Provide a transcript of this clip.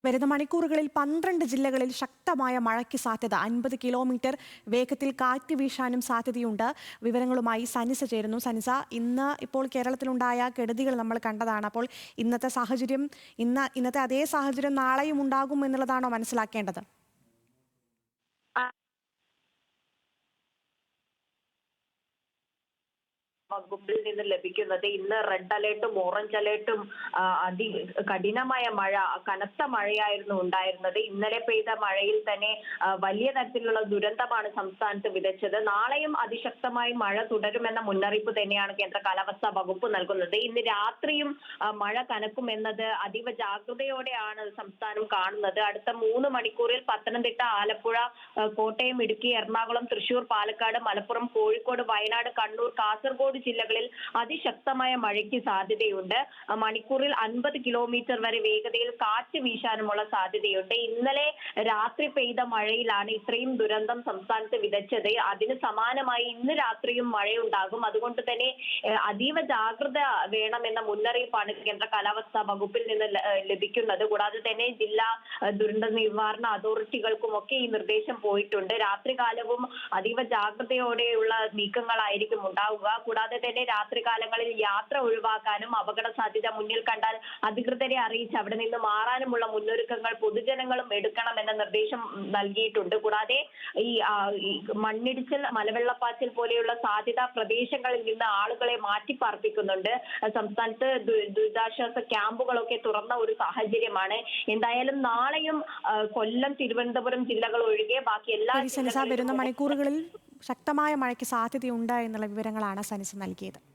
വരുന്ന മണിക്കൂറുകളിൽ 12 ജില്ലകളിൽ ശക്തമായ മഴയ്ക്ക് സാധ്യത. 50 കിലോമീറ്റർ വേഗത്തിൽ കാറ്റ് വീശാനും സാധ്യതയുണ്ട്. വിവരങ്ങളുമായി സനിസ ചേരുന്നു. സനിസ, ഇപ്പോൾ കേരളത്തിലുണ്ടായ കെടുതികൾ നമ്മൾ കണ്ടതാണ്. അപ്പോൾ ഇന്നത്തെ അതേ സാഹചര്യം നാളെയും ഉണ്ടാകും എന്നുള്ളതാണോ മനസ്സിലാക്കേണ്ടത്? വകുപ്പിൽ നിന്ന് ലഭിക്കുന്നത് ഇന്ന് റെഡ് അലേർട്ടും ഓറഞ്ച് അലേർട്ടും കഠിനമായ മഴ, കനത്ത മഴയായിരുന്നു ഉണ്ടായിരുന്നത്. ഇന്നലെ പെയ്ത മഴയിൽ തന്നെ വലിയ തരത്തിലുള്ള ദുരന്തമാണ് സംസ്ഥാനത്ത് വിതച്ചത്. നാളെയും അതിശക്തമായി മഴ തുടരുമെന്ന മുന്നറിയിപ്പ് തന്നെയാണ് കേന്ദ്ര കാലാവസ്ഥാ വകുപ്പ് നൽകുന്നത്. ഇന്ന് രാത്രിയും മഴ കനക്കുമെന്നത് അതീവ ജാഗ്രതയോടെയാണ് സംസ്ഥാനം കാണുന്നത്. അടുത്ത 3 മണിക്കൂറിൽ പത്തനംതിട്ട, ആലപ്പുഴ, കോട്ടയം, ഇടുക്കി, എറണാകുളം, തൃശൂർ, പാലക്കാട്, മലപ്പുറം, കോഴിക്കോട്, വയനാട്, കണ്ണൂർ, കാസർഗോഡ് ജില്ലകളിൽ അതിശക്തമായ മഴയ്ക്ക് സാധ്യതയുണ്ട്. മണിക്കൂറിൽ 50 കിലോമീറ്റർ വരെ വേഗതയിൽ കാറ്റ് വീശാനുമുള്ള സാധ്യതയുണ്ട്. ഇന്നലെ രാത്രി പെയ്ത മഴയിലാണ് ഇത്രയും ദുരന്തം സംസ്ഥാനത്ത് വിതച്ചത്. അതിന് സമാനമായി ഇന്ന് രാത്രിയും മഴയുണ്ടാകും. അതുകൊണ്ട് തന്നെ അതീവ ജാഗ്രത വേണമെന്ന മുന്നറിയിപ്പാണ് കേന്ദ്ര കാലാവസ്ഥാ വകുപ്പിൽ നിന്ന് ലഭിക്കുന്നത്. കൂടാതെ തന്നെ ജില്ലാ ദുരന്ത നിവാരണ അതോറിറ്റികൾക്കുമൊക്കെ ഈ നിർദ്ദേശം പോയിട്ടുണ്ട്. രാത്രികാലവും അതീവ ജാഗ്രതയോടെയുള്ള നീക്കങ്ങളായിരിക്കും ഉണ്ടാവുക. കൂടാതെ തന്നെ രാത്രികാലങ്ങളിൽ യാത്ര ഒഴിവാക്കാനും അപകട സാധ്യത മുന്നിൽ കണ്ടാൽ അധികൃതരെ അറിയിച്ച് അവിടെ നിന്ന് മാറാനുമുള്ള മുന്നൊരുക്കങ്ങൾ പൊതുജനങ്ങളും എടുക്കണമെന്ന നിർദ്ദേശം നൽകിയിട്ടുണ്ട്. കൂടാതെ ഈ മണ്ണിടിച്ചിൽ, മലവെള്ളപ്പാച്ചിൽ പോലെയുള്ള സാധ്യതാ പ്രദേശങ്ങളിൽ നിന്ന് ആളുകളെ മാറ്റിപ്പാർപ്പിക്കുന്നുണ്ട്. സംസ്ഥാനത്ത് ദുരിതാശ്വാസ ക്യാമ്പുകളൊക്കെ തുറന്ന ഒരു സാഹചര്യമാണ്. എന്തായാലും നാളെയും കൊല്ലം, തിരുവനന്തപുരം ജില്ലകൾ ഒഴികെ ബാക്കി എല്ലാ വരുന്ന മണിക്കൂറുകളിൽ ശക്തമായ മഴയ്ക്ക് സാധ്യതയുണ്ട് എന്നുള്ള വിവരങ്ങളാണ് സനിസ നൽകിയത്.